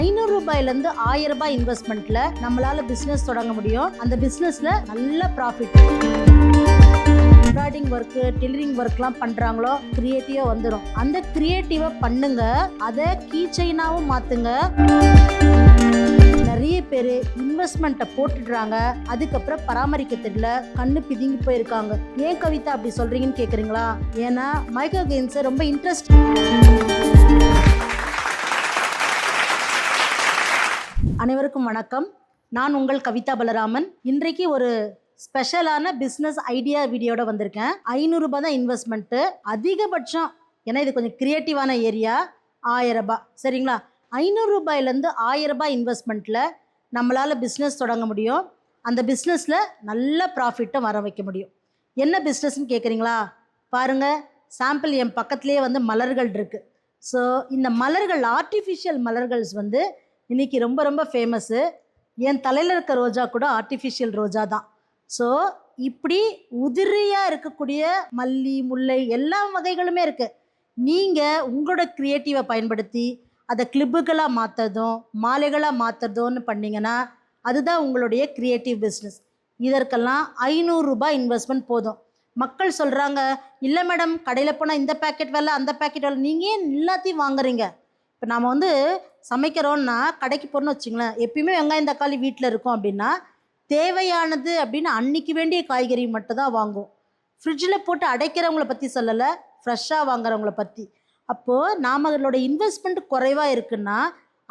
ரூபாயிலிருந்து 1000 ரூபாய் இன்வெஸ்ட்மெண்ட்ல நம்மளால பிசினஸ் தொடங்க முடியும். அந்த பிசினஸ்ல நல்ல ப்ராஃபிட். எம்ப்ராய்டிங் ஒர்க், டெய்லரிங் ஒர்க்லாம் பண்றாங்களோ கிரியேட்டிவா வந்துடும். அந்த கிரியேட்டிவா பண்ணுங்க, அதை கீ செயினாவும் மாத்துங்க. நிறைய பேர் இன்வெஸ்ட்மெண்ட்டை போட்டுடுறாங்க, அதுக்கப்புறம் பராமரிக்க தெரியல, கண்ணு பிதுங்கி போயிருக்காங்க. ஏன் கவிதா அப்படி சொல்றீங்கன்னு கேக்குறீங்களா? ஏன்னா மைக்ரோ கிரெயின்ஸ் ரொம்ப இன்ட்ரெஸ்ட். அனைவருக்கும் வணக்கம். நான் உங்கள் கவிதா பலராமன். இன்றைக்கு ஒரு ஸ்பெஷலான பிஸ்னஸ் ஐடியா வீடியோட வந்திருக்கேன். 500 ரூபாய் தான் இன்வெஸ்ட்மெண்ட்டு, அதிகபட்சம். ஏன்னா இது கொஞ்சம் கிரியேட்டிவான ஏரியா. 1000 ரூபாய், சரிங்களா? 500 ரூபாயிலேருந்து 1000 ரூபாய் இன்வெஸ்ட்மெண்ட்டில் நம்மளால் பிஸ்னஸ் தொடங்க முடியும். அந்த பிஸ்னஸில் நல்ல ப்ராஃபிட்டும் வர வைக்க முடியும். என்ன பிஸ்னஸ்ன்னு கேட்குறீங்களா? பாருங்கள், சாம்பிள் என் பக்கத்துலேயே மலர்கள் இருக்குது. ஸோ இந்த மலர்கள், ஆர்டிஃபிஷியல் மலர்கள்ஸ் இன்றைக்கி ரொம்ப ரொம்ப ஃபேமஸ்ஸு. என் தலையில் இருக்க ரோஜா கூட ஆர்டிஃபிஷியல் ரோஜா தான். ஸோ இப்படி உதிரியாக இருக்கக்கூடிய மல்லி, முல்லை எல்லா வகைகளுமே இருக்குது. நீங்கள் உங்களோட க்ரியேட்டிவை பயன்படுத்தி அதை கிளிப்புகளாக மாற்றுறதும் மாலைகளாக மாற்றுறதும்னு பண்ணிங்கன்னா அதுதான் உங்களுடைய க்ரியேட்டிவ் பிஸ்னஸ். இதற்கெல்லாம் 500 ரூபாய் இன்வெஸ்ட்மெண்ட் போதும். மக்கள் சொல்கிறாங்க, இல்லை மேடம், கடையில் போனால் இந்த பேக்கெட் வேலை, அந்த பேக்கெட் வேலை, நீங்கள் ஏன் எல்லாத்தையும் வாங்குறீங்க? இப்போ நாம் சமைக்கிறோன்னா கடைக்கு போகிறோன்னு வச்சுங்களேன், எப்பயுமே வெங்காயம் தக்காளி வீட்டில் இருக்கும் அப்படின்னா தேவையானது அப்படின்னு அன்றைக்கி வேண்டிய காய்கறி மட்டும் தான் வாங்குவோம். ஃப்ரிட்ஜில் போட்டு அடைக்கிறவங்கள பற்றி சொல்லலை, ஃப்ரெஷ்ஷாக வாங்குறவங்கள பற்றி. அப்போது நம்மளோட இன்வெஸ்ட்மெண்ட் குறைவாக இருக்குன்னா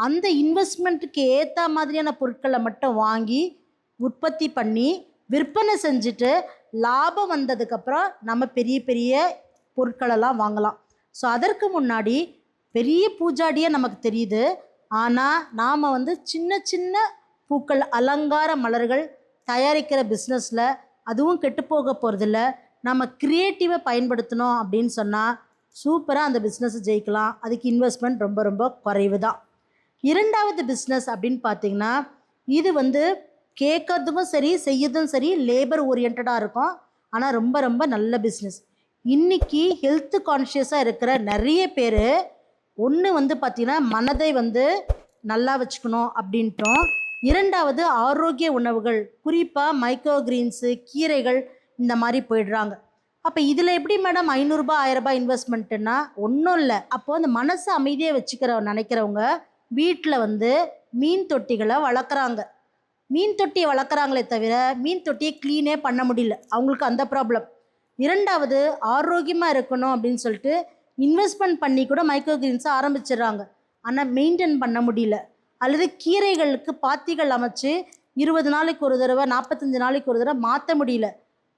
அந்த இன்வெஸ்ட்மெண்ட்டுக்கு ஏற்ற மாதிரியான பொருட்களை மட்டும் வாங்கி உற்பத்தி பண்ணி விற்பனை செஞ்சுட்டு லாபம் வந்ததுக்கப்புறம் நம்ம பெரிய பெரிய பொருட்களெல்லாம் வாங்கலாம். ஸோ அதற்கு முன்னாடி பெரிய பூஜாடியாக நமக்கு தெரியுது. ஆனால் நாம் சின்ன சின்ன பூக்கள், அலங்கார மலர்கள் தயாரிக்கிற பிஸ்னஸில் அதுவும் கெட்டு போக போகிறதில்ல. நம்ம க்ரியேட்டிவை பயன்படுத்தணும் அப்படின்னு சொன்னால் சூப்பராக அந்த பிஸ்னஸை ஜெயிக்கலாம். அதுக்கு இன்வெஸ்ட்மெண்ட் ரொம்ப ரொம்ப குறைவு தான். இரண்டாவது பிஸ்னஸ் அப்படின்னு பார்த்திங்கன்னா, இது கேட்கறதுக்கும் சரி செய்யறதும் சரி லேபர் ஓரியன்டாக இருக்கும். ஆனால் ரொம்ப ரொம்ப நல்ல பிஸ்னஸ். இன்றைக்கி ஹெல்த் கான்ஷியஸாக இருக்கிற நிறைய பேர் ஒன்று பார்த்திங்கன்னா மனதை நல்லா வச்சுக்கணும் அப்படின்ட்டோம். இரண்டாவது ஆரோக்கிய உணவுகள், குறிப்பாக மைக்ரோ கிரீன்ஸு, கீரைகள் இந்த மாதிரி போயிடுறாங்க. அப்போ இதில் எப்படி மேடம் 500 ரூபாய் 1000 ரூபாய் இன்வெஸ்ட்மெண்ட்டுன்னா? ஒன்றும் இல்லை. அப்போது அந்த மனசை அமைதியாக நினைக்கிறவங்க வீட்டில் மீன் தொட்டிகளை வளர்க்குறாங்க. மீன் தொட்டியை வளர்க்குறாங்களே தவிர மீன் தொட்டியை க்ளீனே பண்ண முடியல, அவங்களுக்கு அந்த ப்ராப்ளம். இரண்டாவது, ஆரோக்கியமாக இருக்கணும் அப்படின்னு சொல்லிட்டு இன்வெஸ்ட்மெண்ட் பண்ணி கூட மைக்ரோ கிரீன்ஸை ஆரம்பிச்சிடுறாங்க, ஆனால் மெயின்டைன் பண்ண முடியல. அல்லது கீரைகளுக்கு பாத்திகள் அமைச்சு 20 நாளைக்கு ஒரு தடவை, 45 நாளைக்கு ஒரு தடவை மாற்ற முடியல.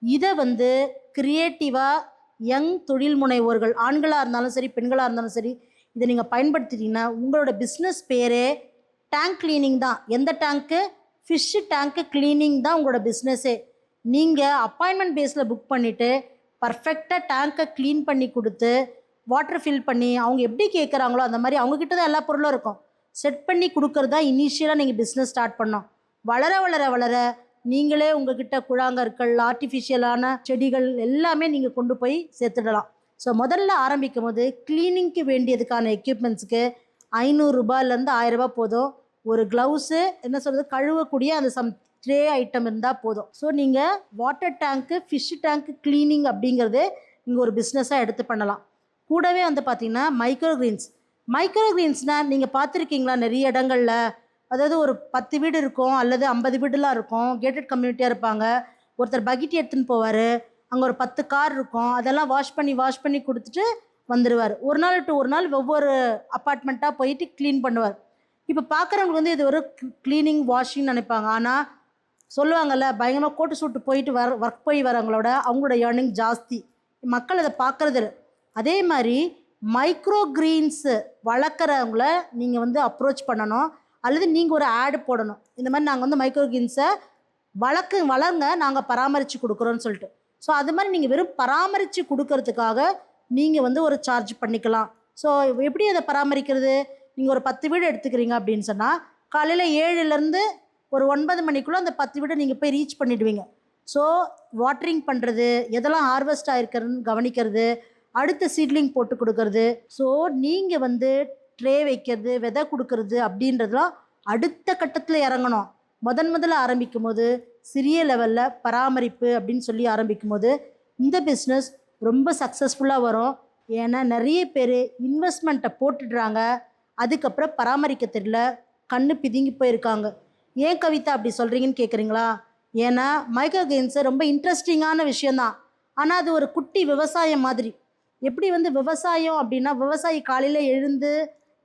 இதை க்ரியேட்டிவாக யங் தொழில் முனைவோர்கள், ஆண்களாக இருந்தாலும் சரி பெண்களாக இருந்தாலும் சரி, இதை நீங்கள் பயன்படுத்திட்டீங்கன்னா உங்களோட பிஸ்னஸ் பேரே டேங்க் கிளீனிங் தான். எந்த டேங்க்கு? ஃபிஷ்ஷு டேங்க்கு கிளீனிங் தான் உங்களோட பிஸ்னஸே. நீங்கள் அப்பாயின்மெண்ட் பேஸில் புக் பண்ணிவிட்டு பர்ஃபெக்டாக டேங்க்கை க்ளீன் பண்ணி கொடுத்து வாட்டர் ஃபில் பண்ணி அவங்க எப்படி கேட்குறாங்களோ அந்த மாதிரி அவங்கக்கிட்ட தான் எல்லா பொருளும் இருக்கும். செட் பண்ணி கொடுக்கறதா இனிஷியலாக நீங்கள் பிஸ்னஸ் ஸ்டார்ட் பண்ணோம். வளர வளர வளர நீங்களே உங்ககிட்ட கூழாங்கற்கள், ஆர்டிஃபிஷியலான செடிகள் எல்லாமே நீங்கள் கொண்டு போய் சேர்த்துடலாம். ஸோ முதல்ல ஆரம்பிக்கும் போது க்ளீனிங்க்கு வேண்டியதுக்கான எக்யூப்மெண்ட்ஸுக்கு 500 ரூபாயிலேருந்து 1000 ரூபாய் போதும். ஒரு க்ளவுஸு, என்ன சொல்கிறது, கழுவக்கூடிய அந்த ட்ரே ஐட்டம் இருந்தால் போதும். ஸோ நீங்கள் வாட்டர் டேங்க்கு, ஃபிஷ்ஷு டேங்க்கு க்ளீனிங் அப்படிங்கிறது நீங்கள் ஒரு பிஸ்னஸாக எடுத்து பண்ணலாம். கூடவே பார்த்திங்கன்னா மைக்ரோ கிரீன்ஸ்னால் நீங்கள் பார்த்துருக்கீங்களா? நிறைய இடங்களில், அதாவது ஒரு 10 வீடு இருக்கும் அல்லது 50 வீடுலாம் இருக்கும், கேட்டட் கம்யூனிட்டியாக இருப்பாங்க. ஒருத்தர் பக்கெட் எடுத்துன்னு போவார், அங்கே ஒரு 10 கார் இருக்கும், அதெல்லாம் வாஷ் பண்ணி கொடுத்துட்டு வந்துடுவார். ஒரு நாள் டு ஒரு நாள் ஒவ்வொரு அப்பார்ட்மெண்ட்டாக போயிட்டு க்ளீன் பண்ணுவார். இப்போ பார்க்குறவங்களுக்கு இது ஒரு க்ளீனிங் வாஷிங்னு நினைப்பாங்க. ஆனால் சொல்லுவாங்கள்ல, பயங்கரமாக கோட்டு சூட்டு போயிட்டு ஒர்க் போய் வரவங்களோட அவங்களோட ஏர்னிங் ஜாஸ்தி. மக்கள் அதை பார்க்குறது. அதே மாதிரி மைக்ரோ கிரீன்ஸு வளர்க்குறவங்கள நீங்கள் அப்ரோச் பண்ணணும், அல்லது நீங்கள் ஒரு ஆடு போடணும். இந்த மாதிரி நாங்கள் மைக்ரோ கிரீன்ஸை வளருங்க, நாங்கள் பராமரித்து கொடுக்குறோன்னு சொல்லிட்டு. ஸோ அது மாதிரி நீங்கள் வெறும் பராமரித்து கொடுக்கறதுக்காக நீங்கள் ஒரு சார்ஜ் பண்ணிக்கலாம். ஸோ எப்படி அதை பராமரிக்கிறது? நீங்கள் ஒரு 10 வீடு எடுத்துக்கிறீங்க அப்படின்னு சொன்னால் காலையில் 7லேருந்து ஒரு 9 மணிக்குள்ளே அந்த 10 வீடை நீங்கள் போய் ரீச் பண்ணிவிடுவீங்க. ஸோ வாட்டரிங் பண்ணுறது, எதெல்லாம் ஹார்வெஸ்ட் ஆகிருக்கிறதுன்னு கவனிக்கிறது, அடுத்த சீட்லிங் போட்டு கொடுக்கறது. ஸோ நீங்கள் ட்ரே வைக்கிறது, விதை கொடுக்கறது அப்படின்றதுலாம் அடுத்த கட்டத்தில் இறங்கணும். முதல்ல ஆரம்பிக்கும் போது சிறிய லெவலில் பராமரிப்பு அப்படின்னு சொல்லி ஆரம்பிக்கும் போது இந்த பிஸ்னஸ் ரொம்ப சக்ஸஸ்ஃபுல்லாக வரும். ஏன்னா நிறைய பேர் இன்வெஸ்ட்மெண்ட்டை போட்டுடுறாங்க, அதுக்கப்புறம் பராமரிக்க தெரியல, கண்ணு பிதுங்கி போயிருக்காங்க. ஏன் கவிதா அப்படி சொல்கிறீங்கன்னு கேட்குறீங்களா? ஏன்னா மைக்ரோ கெயின்ஸு ரொம்ப இன்ட்ரெஸ்டிங்கான விஷயந்தான். ஆனால் அது ஒரு குட்டி விவசாயம் மாதிரி. எப்படி வந்து விவசாயம் அப்படின்னா விவசாயி காலையில் எழுந்து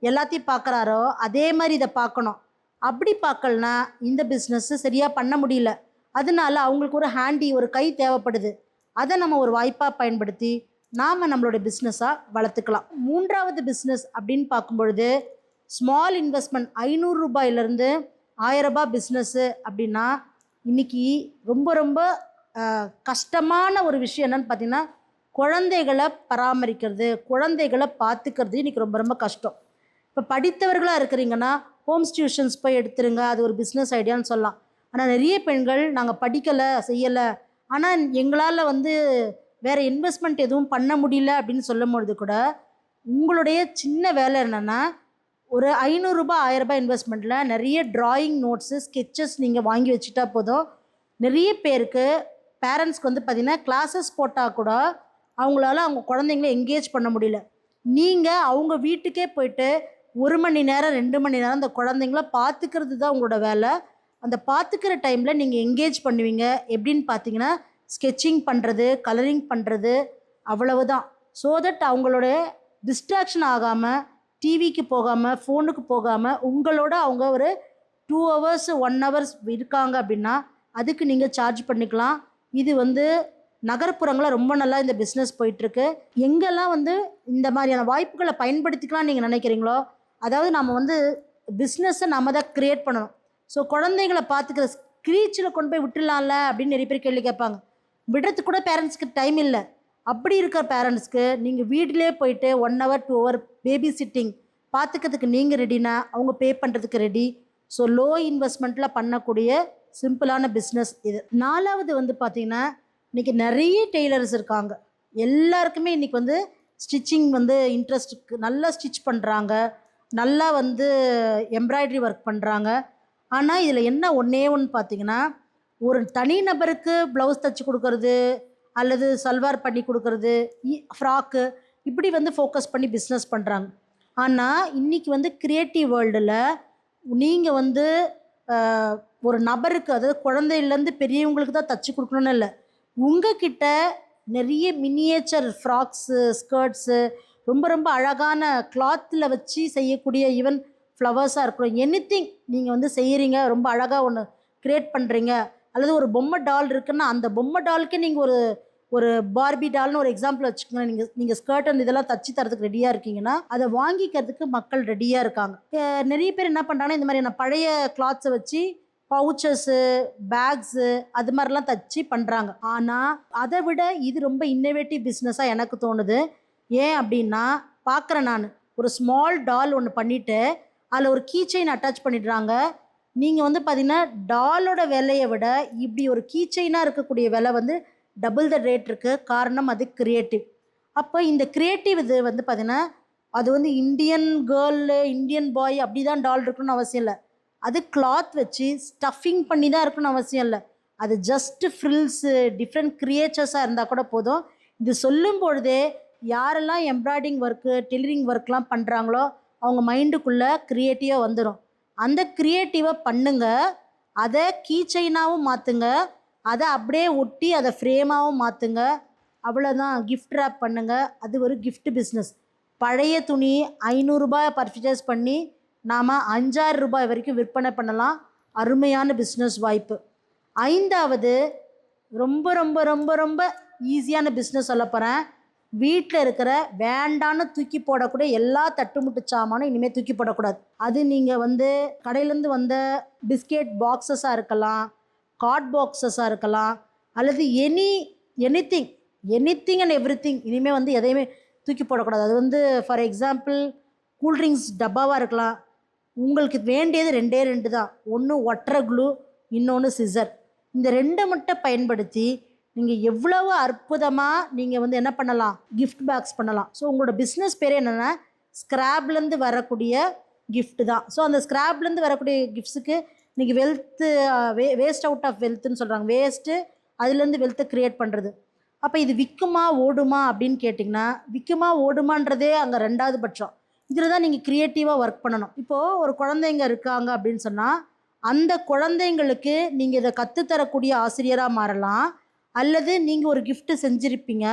எல்லாத்தையும் பார்க்குறாரோ அதே மாதிரி இதை பார்க்கணும். அப்படி பார்க்கலனா இந்த பிஸ்னஸ்ஸு சரியாக பண்ண முடியல. அதனால அவங்களுக்கு ஒரு ஹேண்டி, ஒரு கை தேவைப்படுது. அதை நம்ம ஒரு வாய்ப்பாக பயன்படுத்தி நாம் நம்மளோட பிஸ்னஸாக வளர்த்துக்கலாம். மூன்றாவது பிஸ்னஸ் அப்படின்னு பார்க்கும்பொழுது ஸ்மால் இன்வெஸ்ட்மெண்ட், 500 ரூபாயிலேருந்து 1000 ரூபாய் பிஸ்னஸ்ஸு அப்படின்னா இன்றைக்கி ரொம்ப ரொம்ப கஷ்டமான ஒரு விஷயம் என்னென்னு பார்த்திங்கன்னா குழந்தைகளை பராமரிக்கிறது, குழந்தைகளை பார்த்துக்கிறது இன்றைக்கி ரொம்ப ரொம்ப கஷ்டம். இப்போ படித்தவர்களாக இருக்கிறீங்கன்னா ஹோம்ஸ் டியூஷன்ஸ் போய் எடுத்துருங்க, அது ஒரு பிஸ்னஸ் ஐடியான்னு சொல்லலாம். ஆனால் நிறைய பெண்கள் நாங்கள் படிக்கலை, செய்யலை, ஆனால் எங்களால் வந்து வேறு இன்வெஸ்ட்மெண்ட் எதுவும் பண்ண முடியல அப்படின்னு சொல்லும்பொழுது கூட உங்களுடைய சின்ன வேலை என்னென்னா ஒரு 500 ரூபாய் 1000 ரூபாய் இன்வெஸ்ட்மெண்ட்டில் நிறைய ட்ராயிங் நோட்ஸு, ஸ்கெச்சஸ் நீங்கள் வாங்கி வச்சுட்டா போதும். நிறைய பேருக்கு பேரண்ட்ஸ்க்கு வந்து பார்த்திங்கன்னா கிளாஸஸ் போட்டால் கூட அவங்களால அவங்க குழந்தைங்கள என்கேஜ் பண்ண முடியல. நீங்கள் அவங்க வீட்டுக்கே போயிட்டு 1 மணி நேரம் 2 மணி நேரம் அந்த குழந்தைங்கள பார்த்துக்கிறது தான் உங்களோட வேலை. அந்த பார்த்துக்கிற டைமில் நீங்கள் என்கேஜ் பண்ணுவீங்க. எப்படின்னு பார்த்தீங்கன்னா ஸ்கெட்சிங் பண்ணுறது, கலரிங் பண்ணுறது, அவ்வளவுதான். ஸோ தட் அவங்களோட டிஸ்ட்ராக்ஷன் ஆகாமல், டிவிக்கு போகாமல், ஃபோனுக்கு போகாமல் உங்களோட அவங்க ஒரு 2 ஹவர்ஸ் 1 ஹவர்ஸ் இருக்காங்க அப்படின்னா அதுக்கு நீங்கள் சார்ஜ் பண்ணிக்கலாம். இது வந்து நகர்ப்புறங்களில் ரொம்ப நல்லா இந்த பிஸ்னஸ் போயிட்டுருக்கு. எங்கெல்லாம் வந்து இந்த மாதிரியான வாய்ப்புகளை பயன்படுத்திக்கலாம் நீங்கள் நினைக்கிறீங்களோ, அதாவது நம்ம வந்து பிஸ்னஸை நம்ம தான் க்ரியேட் பண்ணணும். ஸோ குழந்தைங்களை பார்த்துக்கிற ஸ்க்ரீச்சில் கொண்டு போய் விட்டுடலாம்ல அப்படின்னு நிறைய பேர் கேள்வி கேட்பாங்க. விடுறதுக்கு கூட பேரண்ட்ஸ்க்கு டைம் இல்லை. அப்படி இருக்கிற பேரண்ட்ஸ்க்கு நீங்கள் வீட்டிலே போயிட்டு 1 ஹவர் 2 ஹவர் பேபி சிட்டிங் பார்த்துக்கிறதுக்கு நீங்கள் ரெடினா அவங்க பே பண்ணுறதுக்கு ரெடி. ஸோ லோ இன்வெஸ்ட்மெண்ட்டில் பண்ணக்கூடிய சிம்பிளான பிஸ்னஸ் இது. 4வது வந்து பார்த்திங்கன்னா இன்றைக்கி நிறைய டெய்லர்ஸ் இருக்காங்க. எல்லாருக்குமே இன்றைக்கி வந்து ஸ்டிச்சிங் வந்து இன்ட்ரெஸ்ட் இருக்குது. நல்லா ஸ்டிச் பண்ணுறாங்க, நல்லா வந்து எம்ப்ராய்டரி ஒர்க் பண்ணுறாங்க. ஆனால் இதில் என்ன ஒன்றே ஒன்று பார்த்திங்கன்னா ஒரு தனி நபருக்கு ப்ளவுஸ் தைச்சி கொடுக்கறது அல்லது சல்வார் பண்ணி கொடுக்கறது, ஃப்ராக்கு, இப்படி வந்து ஃபோக்கஸ் பண்ணி பிஸ்னஸ் பண்ணுறாங்க. ஆனால் இன்றைக்கி வந்து க்ரியேட்டிவ் வேர்ல்டில் நீங்கள் வந்து ஒரு நபருக்கு, அதாவது குழந்தையிலேருந்து பெரியவங்களுக்கு தான் தைச்சி கொடுக்கணுன்னு இல்லை, உங்ககிட்ட நிறைய மினியேச்சர் ஃப்ராக்ஸு, ஸ்கர்ட்ஸு, ரொம்ப ரொம்ப அழகான கிளாத்தில் வச்சு செய்யக்கூடிய ஈவன் ஃப்ளவர்ஸாக இருக்கணும், எனிதிங் நீங்கள் வந்து செய்கிறீங்க, ரொம்ப அழகாக ஒன்று க்ரியேட் பண்ணுறீங்க. அல்லது ஒரு பொம்மை டால் இருக்குன்னா அந்த பொம்மை டாலுக்கே நீங்கள் ஒரு பார்பி டால்னு ஒரு எக்ஸாம்பிள் வச்சுக்கோங்க. நீங்கள் ஸ்கர்ட் அண்ட் இதெல்லாம் தச்சு தரதுக்கு ரெடியாக இருக்கீங்கன்னா அதை வாங்கிக்கிறதுக்கு மக்கள் ரெடியாக இருக்காங்க. நிறைய பேர் என்ன பண்ணுறாங்கன்னா இந்த மாதிரியான பழைய கிளாத்ஸை வச்சு பவுச்சஸ்ஸு, பேக்ஸு, அது மாதிரிலாம் தச்சு பண்ணுறாங்க. ஆனால் அதை விட இது ரொம்ப இன்னோவேட்டிவ் பிஸ்னஸாக எனக்கு தோணுது. ஏன் அப்படின்னா பார்க்குறேன் நான் ஒரு ஸ்மால் டால் ஒன்று பண்ணிவிட்டு அதில் ஒரு கீ செயின் அட்டாச் பண்ணிடுறாங்க. நீங்கள் வந்து பார்த்திங்கன்னா டாலோட விலையை விட இப்படி ஒரு கீ செயினாக இருக்கக்கூடிய விலை வந்து டபுள் த ரேட் இருக்குது. காரணம் அது க்ரியேட்டிவ். அப்போ இந்த க்ரியேட்டிவ் இது வந்து பார்த்திங்கன்னா அது வந்து இந்தியன் கேர்ளு, இந்தியன் பாய் அப்படி தான் டால் இருக்கணும்னு அவசியம் இல்லை. அது கிளாத் வச்சு ஸ்டஃபிங் பண்ணி தான் இருக்கணும்னு அவசியம் இல்லை. அது ஜஸ்ட்டு ஃப்ரில்ஸு, டிஃப்ரெண்ட் க்ரியேச்சர்ஸாக இருந்தால் கூட போதும். இது சொல்லும் பொழுதே யாரெல்லாம் எம்ப்ராய்டிங் ஒர்க்கு, டெய்லரிங் ஒர்க்லாம் பண்ணுறாங்களோ அவங்க மைண்டுக்குள்ளே க்ரியேட்டிவாக வந்துடும். அந்த க்ரியேட்டிவை பண்ணுங்க, அதை கீ செயினாகவும் மாற்றுங்க, அதை அப்படியே ஒட்டி அதை ஃப்ரேமாகவும் மாற்றுங்க. அவ்வளோதான். கிஃப்ட் ரேப் பண்ணுங்கள். அது ஒரு கிஃப்ட் பிஸ்னஸ். பழைய துணி 500 ரூபாய் பர்ச்சேஸ் பண்ணி நாம் 5000 ரூபாய் வரைக்கும் விற்பனை பண்ணலாம். அருமையான பிஸ்னஸ் வாய்ப்பு. 5வது ரொம்ப ரொம்ப ரொம்ப ரொம்ப ஈஸியான பிஸ்னஸ் சொல்ல போகிறேன். வீட்டில் இருக்கிற வேண்டான்னு தூக்கி போடக்கூடிய எல்லா தட்டுமுட்டு சாமானும் இனிமேல் தூக்கி போடக்கூடாது. அது நீங்கள் வந்து கடையிலேருந்து வந்த பிஸ்கெட் பாக்ஸஸாக இருக்கலாம், கார்ட் பாக்ஸஸாக இருக்கலாம், அல்லது எனிதிங் அண்ட் எவ்ரிதிங். இனிமேல் வந்து எதையுமே தூக்கி போடக்கூடாது. அது வந்து ஃபார் எக்ஸாம்பிள் கூல்ட்ரிங்க்ஸ் டப்பாவாக இருக்கலாம். உங்களுக்கு வேண்டியது 2 தான். ஒன்று ஒட்டுற க்ளூ, இன்னொன்று சிசர். இந்த 2 மட்டும் பயன்படுத்தி நீங்கள் எவ்வளவு அற்புதமாக நீங்கள் வந்து என்ன பண்ணலாம், கிஃப்ட் பேக்ஸ் பண்ணலாம். ஸோ உங்களோட பிஸ்னஸ் பேர் என்னென்னா ஸ்க்ராப்லேருந்து வரக்கூடிய கிஃப்ட்டு தான். ஸோ அந்த ஸ்க்ராப்லேருந்து வரக்கூடிய கிஃப்ட்ஸுக்கு இன்றைக்கி வெல்த்து வேஸ்ட் அவுட் ஆஃப் வெல்த்துன்னு சொல்கிறாங்க. வேஸ்ட்டு அதுலேருந்து வெல்த்தை க்ரியேட் பண்ணுறது. அப்போ இது விற்குமா ஓடுமா அப்படின்னு கேட்டிங்கன்னா, விற்குமா ஓடுமான்றதே அங்கே 2வது பட்சம். இதில் தான் நீங்கள் க்ரியேட்டிவாக ஒர்க் பண்ணணும். இப்போது ஒரு குழந்தைங்க இருக்காங்க அப்படின்னு சொன்னால், அந்த குழந்தைங்களுக்கு நீங்கள் இதை கற்றுத்தரக்கூடிய ஆசிரியராக மாறலாம். அல்லது நீங்கள் ஒரு கிஃப்ட்டு செஞ்சுருப்பீங்க.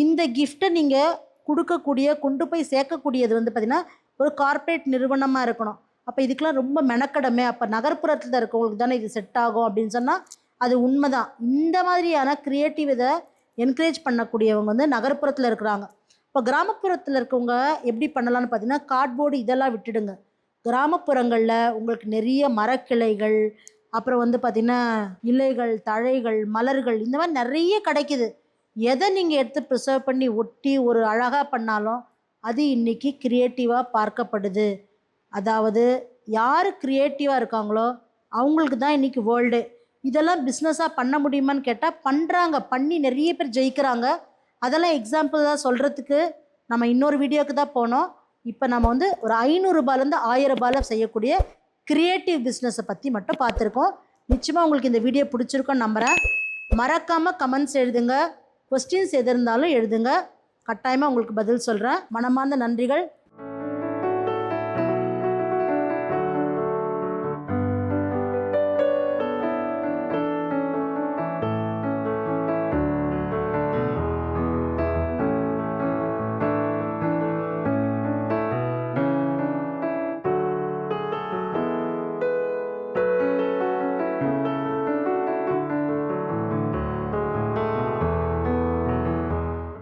இந்த கிஃப்ட்டை நீங்கள் கொடுக்கக்கூடிய, கொண்டு போய் சேர்க்கக்கூடியது வந்து பார்த்திங்கன்னா ஒரு கார்ப்பரேட் நிறுவனமாக இருக்கணும். அப்போ இதுக்கெலாம் ரொம்ப மெனக்கடமே. அப்போ நகர்ப்புறத்தில் இருக்கவங்களுக்கு தானே இது செட் ஆகும் அப்படின்னு சொன்னால் அது உண்மைதான். இந்த மாதிரியான க்ரியேட்டிவ் இதை என்கரேஜ் பண்ணக்கூடியவங்க வந்து நகர்ப்புறத்தில் இருக்கிறாங்க. இப்போ கிராமப்புறத்தில் இருக்கவங்க எப்படி பண்ணலான்னு பார்த்தீங்கன்னா, கார்ட்போர்டு இதெல்லாம் விட்டுடுங்க. கிராமப்புறங்களில் உங்களுக்கு நிறைய மரக்கிளைகள், அப்புறம் வந்து பார்த்திங்கன்னா இலைகள், தழைகள், மலர்கள் இந்த மாதிரி நிறைய கிடைக்குது. எதை நீங்கள் எடுத்து ப்ரிசர்வ் பண்ணி ஒட்டி ஒரு அழகாக பண்ணாலும் அது இன்றைக்கி க்ரியேட்டிவாக பார்க்கப்படுது. அதாவது யார் க்ரியேட்டிவாக இருக்காங்களோ அவங்களுக்கு தான் இன்றைக்கி வேர்ல்டு. இதெல்லாம் பிஸ்னஸாக பண்ண முடியுமான்னு கேட்டால் பண்ணுறாங்க. பண்ணி நிறைய பேர் ஜெயிக்கிறாங்க. அதெல்லாம் எக்ஸாம்பிள் தான் சொல்கிறதுக்கு நம்ம இன்னொரு வீடியோவுக்கு தான் போனோம். இப்போ நம்ம வந்து ஒரு ₹500 ₹1000 செய்யக்கூடிய க்ரியேட்டிவ் பிஸ்னஸை பற்றி மட்டும் பார்த்துருக்கோம். நிச்சயமாக உங்களுக்கு இந்த வீடியோ பிடிச்சிருக்கோன்னு நம்புகிறேன். மறக்காமல் கமெண்ட்ஸ் எழுதுங்க. கொஸ்டின்ஸ் எது இருந்தாலும் எழுதுங்க. கட்டாயமாக உங்களுக்கு பதில் சொல்கிறேன். மனமார்ந்த நன்றிகள்.